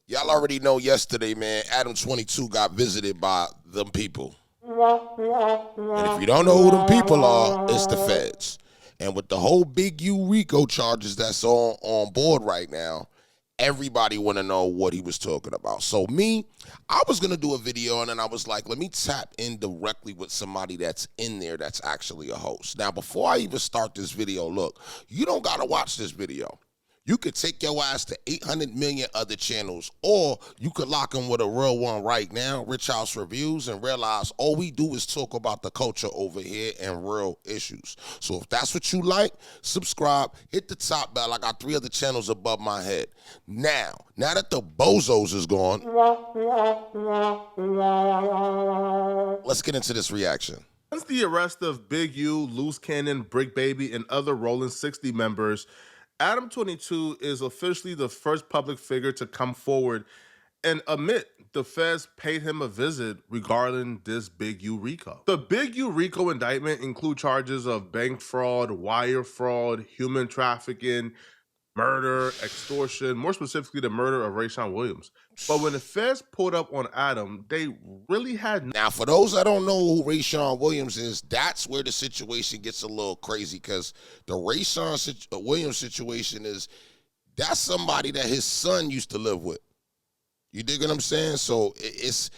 Y'all already know yesterday, man, Adam22 got visited by them people. And if you don't know who them people are, it's the feds. And with the whole Big U RICO charges that's on board right now, everybody want to know what he was talking about. So me, I was going to do a video, and then I was like, let me tap in directly with somebody that's in there that's actually a host. Now, before I even start this video, look, you don't got to watch this video. You could take your ass to 800 million other channels, or you could lock in with a real one right now, Rich House Reviews, and realize all we do is talk about the culture over here and real issues. So if that's what you like, subscribe, hit the top bell. I got 3 other channels above my head. Now that the bozos is gone, let's get into this reaction. Since the arrest of Big U, Luce Cannon, Brick Baby, and other Rollin 60 members, Adam22 is officially the first public figure to come forward and admit the feds paid him a visit regarding this Big U RICO. The Big U RICO indictment include charges of bank fraud, wire fraud, human trafficking, murder, extortion, more specifically the murder of Rayshawn Williams. But when the feds pulled up on Adam, they really had... Now, for those that don't know who Rayshawn Williams is, that's where the situation gets a little crazy, because the Rayshawn Williams situation is, that's somebody that his son used to live with. You dig what I'm saying? So it's...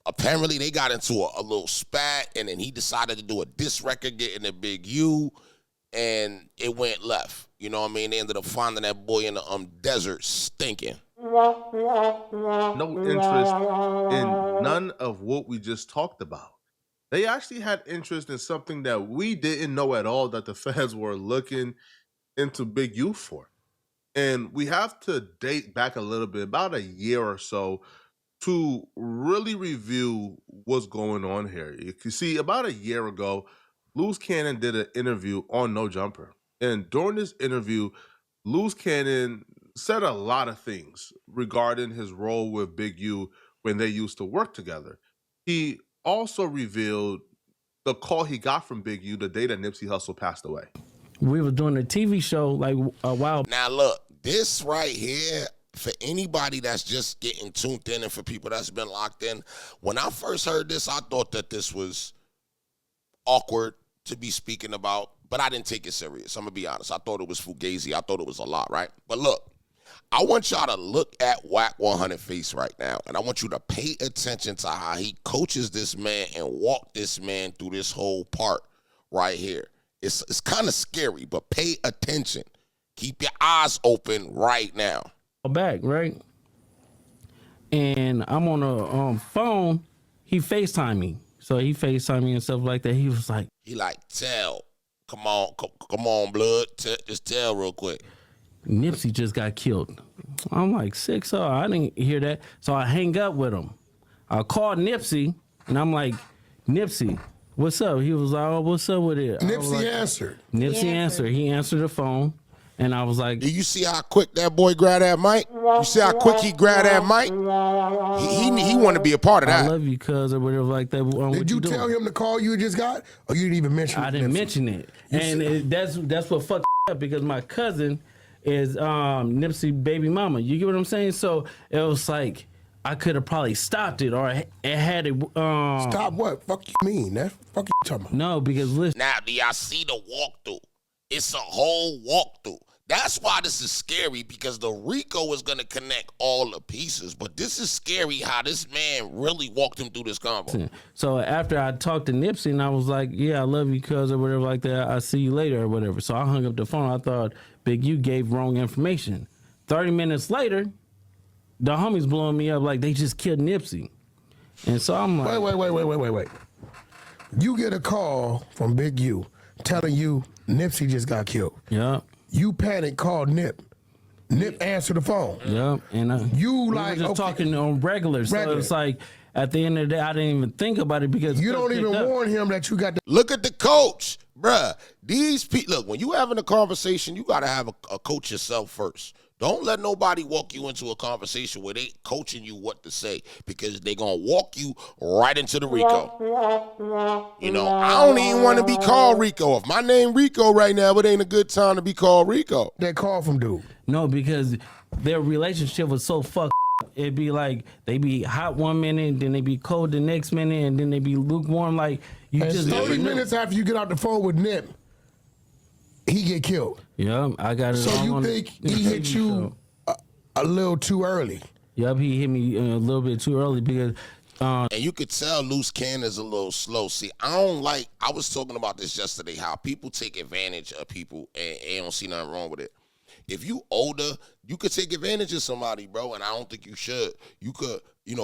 Apparently, they got into a little spat, and then he decided to do a diss record getting a Big U, and it went left. You know what I mean? They ended up finding that boy in the desert stinking. No interest in none of what we just talked about. They actually had interest in something that we didn't know at all that the feds were looking into Big U for. And we have to date back a little bit, about a year or so, to really review what's going on here. You can see about a year ago, Luce Cannon did an interview on No Jumper. And during this interview, Luce Cannon said a lot of things regarding his role with Big U when they used to work together. He also revealed the call he got from Big U the day that Nipsey Hussle passed away. We were doing a TV show like a while. Now look, this right here, for anybody that's just getting tuned in and for people that's been locked in, when I first heard this, I thought that this was awkward to be speaking about, but I didn't take it serious. I'm gonna be honest. I thought it was fugazi. I thought it was a lot, right? But look, I want y'all to look at Whack 100 face right now, and I want you to pay attention to how he coaches this man and walk this man through this whole part right here. It's kind of scary, but pay attention. Keep your eyes open right now. Back, right? And I'm on a phone. He FaceTime me. So he FaceTime me and stuff like that. He was like, tell. Come on, blood. Just tell real quick. Nipsey just got killed. I'm like, 6-0. I didn't hear that. So I hang up with him. I called Nipsey, and I'm like, Nipsey, what's up? He was like, oh, what's up with it? Nipsey answered. Nipsey answered. He answered the phone, and I was like, do you see how quick that boy grabbed that mic? You see how quick he grabbed that mic? He want to be a part of that. I love you, cuz, or whatever like that. Did you tell him the call you just got, or you didn't even mention it? I didn't mention it. And that's what fucked up, because my cousin is Nipsey baby mama. You get what I'm saying? So it was like, I could have probably stopped it, or it had it. Stop what? Fuck you mean? That's fuck you talking about. No, because listen. Now, do y'all see the walkthrough? It's a whole walkthrough. That's why this is scary, because the RICO is going to connect all the pieces. But this is scary how this man really walked him through this convo. So after I talked to Nipsey, and I was like, yeah, I love you, cuz, or whatever like that. I'll see you later, or whatever. So I hung up the phone. I thought Big U gave wrong information. 30 minutes later, the homies blowing me up like they just killed Nipsey. And so I'm like, Wait. You get a call from Big U telling you Nipsey just got killed. Yeah. You panic, called Nip. Nip answered the phone. Yeah. And you we like were just talking on regular. So it's like, at the end of the day, I didn't even think about it, because you don't even warn him that you got the... Look at the coach, bruh. These people, look, when you having a conversation, you got to have a coach yourself first. Don't let nobody walk you into a conversation where they coaching you what to say, because they going to walk you right into the RICO. You know, I don't even want to be called RICO. If my name RICO right now, it ain't a good time to be called RICO. That call from dude. No, because their relationship was so fucked It'd be like they be hot 1 minute, then they be cold the next minute, and then they be lukewarm. Like you And just 30 never know. minutes after you get out the phone with Nip, he get killed. Yeah, I got it. So all you on think the he hit TV you show. a little too early? Yep, he hit me a little bit too early because. And you could tell Luce Cannon is a little slow. See, I was talking about this yesterday, how people take advantage of people and don't see nothing wrong with it. If you older, you could take advantage of somebody, bro, and I don't think you should. You could,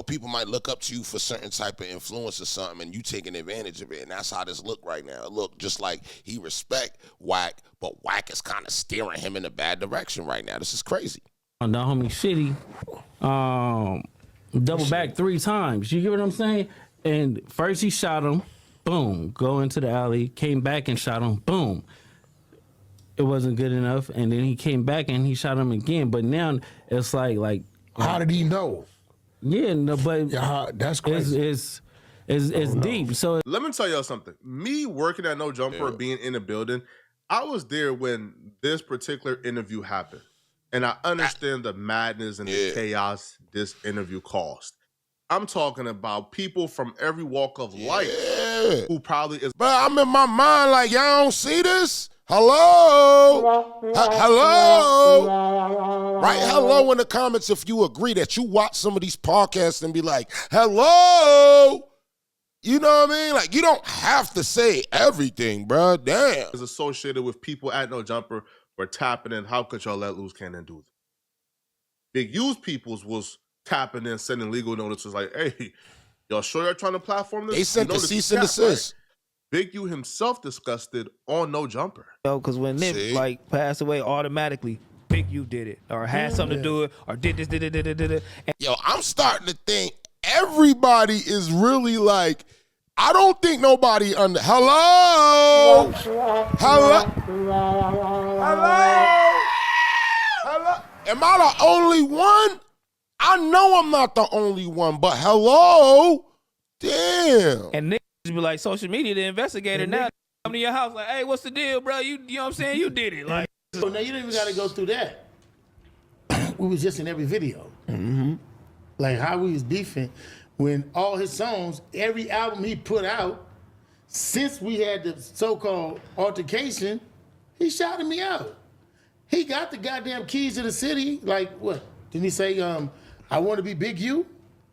people might look up to you for certain type of influence or something, and you taking advantage of it, and that's how this look right now. It look just like he respect Wack, but Wack is kind of steering him in a bad direction right now. This is crazy. On the homie Shitty, double back 3 times. You get what I'm saying? And first he shot him, boom, go into the alley, came back and shot him, boom. It wasn't good enough, and then he came back and he shot him again. But now it's like How did he know? yeah, no, but Yeah, that's crazy. it's deep. So Let me tell y'all something. Me working at No Jumper, being in the building, I was there when this particular interview happened. And I understand the madness and the chaos this interview caused. I'm talking about people from every walk of life who probably is. But I'm in my mind like, y'all don't see this? Hello? Hello? Right? Hello in the comments if you agree that you watch some of these podcasts and be like, hello? You know what I mean? Like, you don't have to say everything, bro. Damn. Is associated with people at No Jumper for tapping in. How could y'all let Luce Cannon do this? Big U's peoples was tapping in, sending legal notices like, hey, y'all sure you're trying to platform this? They sent the cease and desist. Right? Big U himself discussed it on No Jumper. Because when Nip passed away, automatically Big U did it or had something to do it or did this, did it. And Yo, I'm starting to think everybody is really like, I don't think nobody hello? Hello? Am I the only one? I know I'm not the only one, but hello? Damn. And Nick be like, social media, the investigator now come to your house like, hey, what's the deal, bro? You know what I'm saying? You did it. Like, So now you don't even got to go through that. We was just in every video. Like how we was beefing when all his songs, every album he put out, since we had the so-called altercation, he shouted me out. He got the goddamn keys to the city. Like what? Didn't he say, I want to be Big U?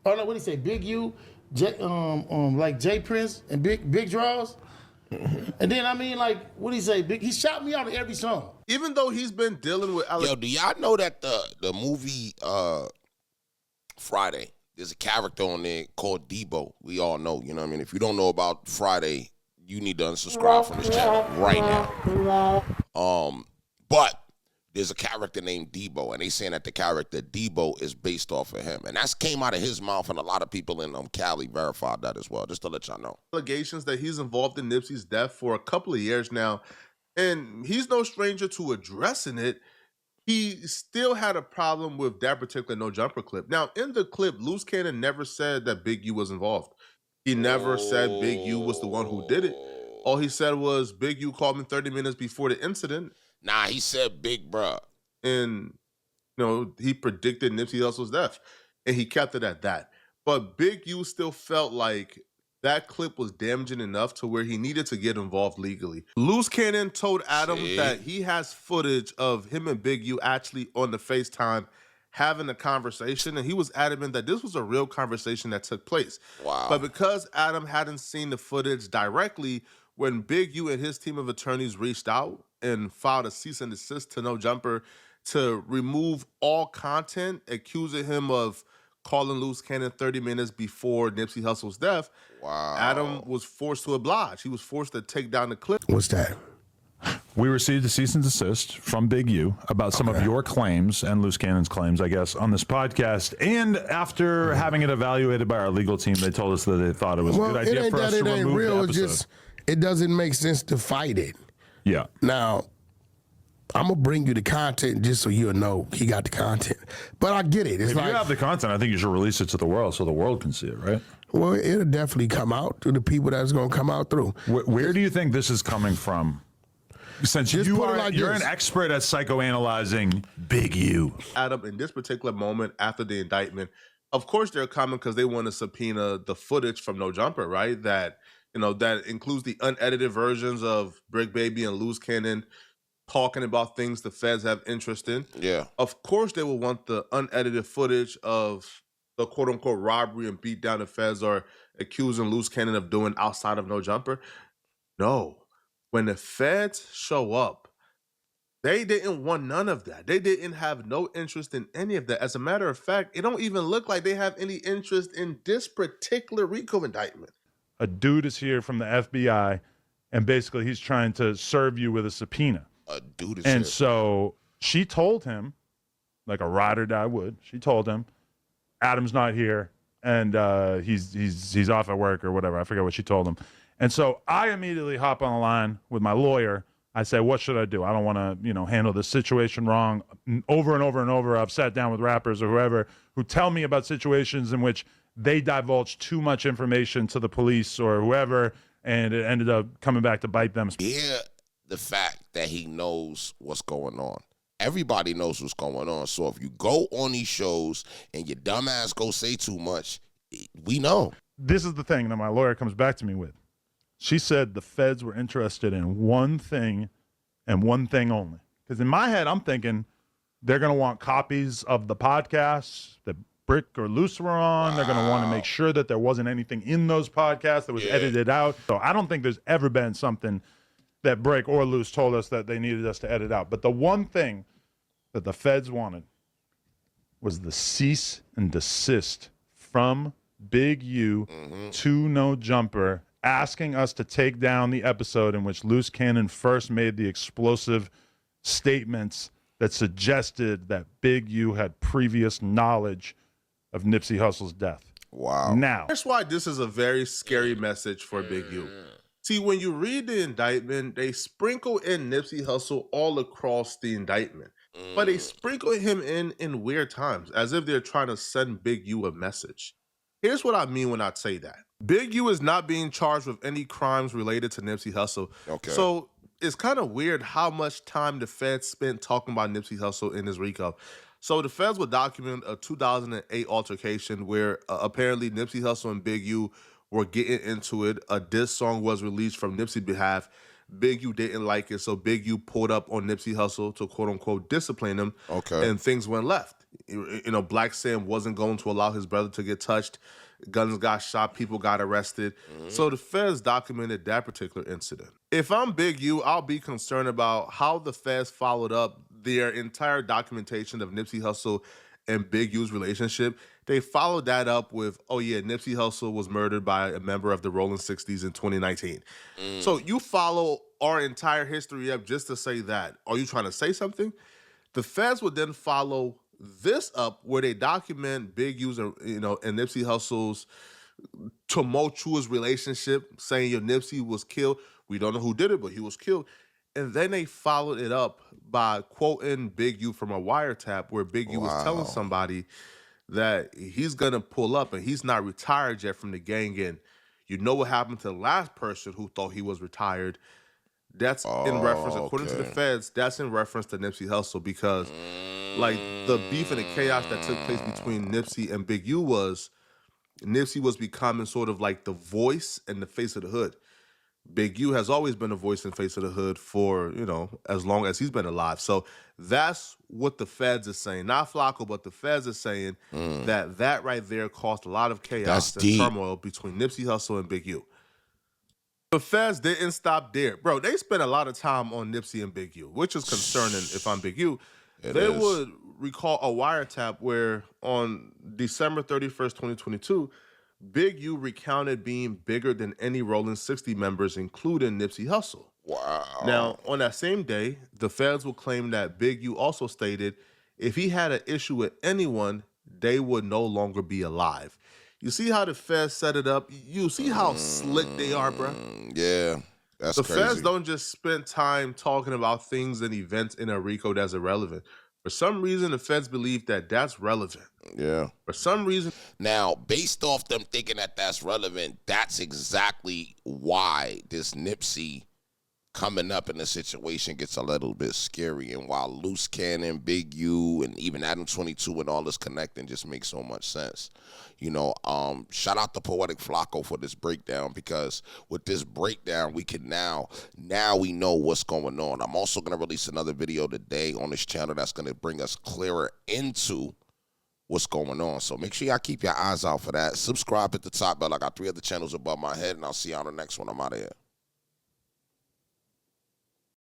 Oh no, what did he say? Big U, like J Prince and Big Draws? And then, I mean, like, what did he say? He shot me out of every song. Even though he's been dealing with Yo, do y'all know that the movie Friday, there's a character on there called Debo. We all know, you know what I mean? If you don't know about Friday, you need to unsubscribe from this channel right now. But there's a character named Debo, and they saying that the character Debo is based off of him. And that's came out of his mouth, and a lot of people in Cali verified that as well, just to let y'all know. allegations that he's involved in Nipsey's death for a couple of years now, and he's no stranger to addressing it. He still had a problem with that particular No Jumper clip. Now, in the clip, Luce Cannon never said that Big U was involved. He never said Big U was the one who did it. All he said was Big U called me 30 minutes before the incident. Nah, he said Big Bruh. And, he predicted Nipsey Hussle's death. And he kept it at that. But Big U still felt like that clip was damaging enough to where he needed to get involved legally. Luce Cannon told Adam that he has footage of him and Big U actually on the FaceTime having a conversation, and he was adamant that this was a real conversation that took place. Wow. But because Adam hadn't seen the footage directly, when Big U and his team of attorneys reached out and filed a cease and desist to No Jumper to remove all content accusing him of calling Luce Cannon 30 minutes before Nipsey Hussle's death, Adam was forced to oblige. He was forced to take down the clip. What's that? We received a cease and desist from Big U about some of your claims and Luce Cannon's claims, I guess, on this podcast. And after having it evaluated by our legal team, they told us that they thought it was a good idea for us to remove the episode. It's just, it doesn't make sense to fight it. Yeah. Now, I'm going to bring you the content just so you'll know he got the content. But I get it. It's If like, you have the content, I think you should release it to the world so the world can see it, right? well, it'll definitely come out to the people that's going to come out through. Where do you think this is coming from? Since Just you put it are like you're this. an expert at psychoanalyzing Big U. Adam, in this particular moment after the indictment, of course they're coming because they want to subpoena the footage from No Jumper, right? That that includes the unedited versions of Brick Baby and Luce Cannon talking about things the feds have interest in. Yeah. Of course they will want the unedited footage of the quote unquote robbery and beatdown the feds are accusing Luce Cannon of doing outside of No Jumper. No. When the feds show up, they didn't want none of that. They didn't have no interest in any of that. As a matter of fact, it don't even look like they have any interest in this particular RICO indictment. A dude is here from the FBI, and basically he's trying to serve you with a subpoena. A dude is And here. so she told him, like a ride or die would, she told him, Adam's not here, and he's off at work or whatever. I forget what she told him. And so I immediately hop on the line with my lawyer. I say, what should I do? I don't want to, handle this situation wrong. Over and over and over, I've sat down with rappers or whoever who tell me about situations in which they divulge too much information to the police or whoever, and it ended up coming back to bite them. Hear the fact that he knows what's going on. Everybody knows what's going on. So if you go on these shows and your dumb ass go say too much, we know. This is the thing that my lawyer comes back to me with. She said the feds were interested in one thing and one thing only. Because in my head, I'm thinking they're going to want copies of the podcasts that Brick or Luce were on. Wow. They're going to want to make sure that there wasn't anything in those podcasts that was edited out. So I don't think there's ever been something that Brick or Luce told us that they needed us to edit out. But the one thing that the feds wanted was the cease and desist from Big U to No Jumper, asking us to take down the episode in which Luce Cannon first made the explosive statements that suggested that Big U had previous knowledge of Nipsey Hussle's death. Wow. Now, That's why this is a very scary message for Big U. See, when you read the indictment, they sprinkle in Nipsey Hussle all across the indictment. But they sprinkle him in weird times, as if they're trying to send Big U a message. Here's what I mean when I say that. Big U is not being charged with any crimes related to Nipsey Hussle. Okay. So it's kind of weird how much time the feds spent talking about Nipsey Hussle in this RICO. So the feds would document a 2008 altercation where apparently Nipsey Hussle and Big U were getting into it. A diss song was released from Nipsey's behalf. Big U didn't like it, so Big U pulled up on Nipsey Hussle to quote-unquote discipline him, and things went left. Black Sam wasn't going to allow his brother to get touched. Guns got shot, people got arrested. So the feds documented that particular incident. If I'm Big U, I'll be concerned about how the feds followed up their entire documentation of Nipsey Hussle and Big U's relationship. They followed that up with, Nipsey Hussle was murdered by a member of the Rollin 60s in 2019. So you follow our entire history up just to say that. Are you trying to say something? The feds would then follow this up where they document Big U's and Nipsey Hussle's tumultuous relationship, saying Nipsey was killed. We don't know who did it, but he was killed. And then they followed it up by quoting Big U from a wiretap where Big U was telling somebody that he's going to pull up and he's not retired yet from the gang. And you know what happened to the last person who thought he was retired? That's in reference, according to the feds, that's in reference to Nipsey Hussle because the beef and the chaos that took place between Nipsey and Big U was Nipsey was becoming sort of like the voice and the face of the hood. Big U has always been the voice and face of the hood for, as long as he's been alive. So that's what the feds are saying. Not Flacco, but the feds are saying that right there caused a lot of chaos and turmoil between Nipsey Hussle and Big U. The feds didn't stop there. Bro, they spent a lot of time on Nipsey and Big U, which is concerning if I'm Big U. They would recall a wiretap where on December 31st, 2022, Big U recounted being bigger than any Rollin 60 members, including Nipsey Hussle. Wow. Now, on that same day, the feds will claim that Big U also stated if he had an issue with anyone, they would no longer be alive. You see how the feds set it up? You see how slick they are, bro? Yeah, that's the crazy. feds don't just spend time talking about things and events in a RICO that's irrelevant. For some reason, the feds believe that that's relevant. Yeah. For some reason. Now, based off them thinking that that's relevant, that's exactly why this Nipsey coming up in the situation gets a little bit scary. And while Luce Cannon, Big U, and even Adam22 and all this connecting just makes so much sense. You know, shout out to Poetic Flacco for this breakdown, because with this breakdown, we can now we know what's going on. I'm also going to release another video today on this channel that's going to bring us clearer into what's going on. So make sure y'all keep your eyes out for that. Subscribe at the top bell. I got 3 other channels above my head, and I'll see you on the next one. I'm out of here.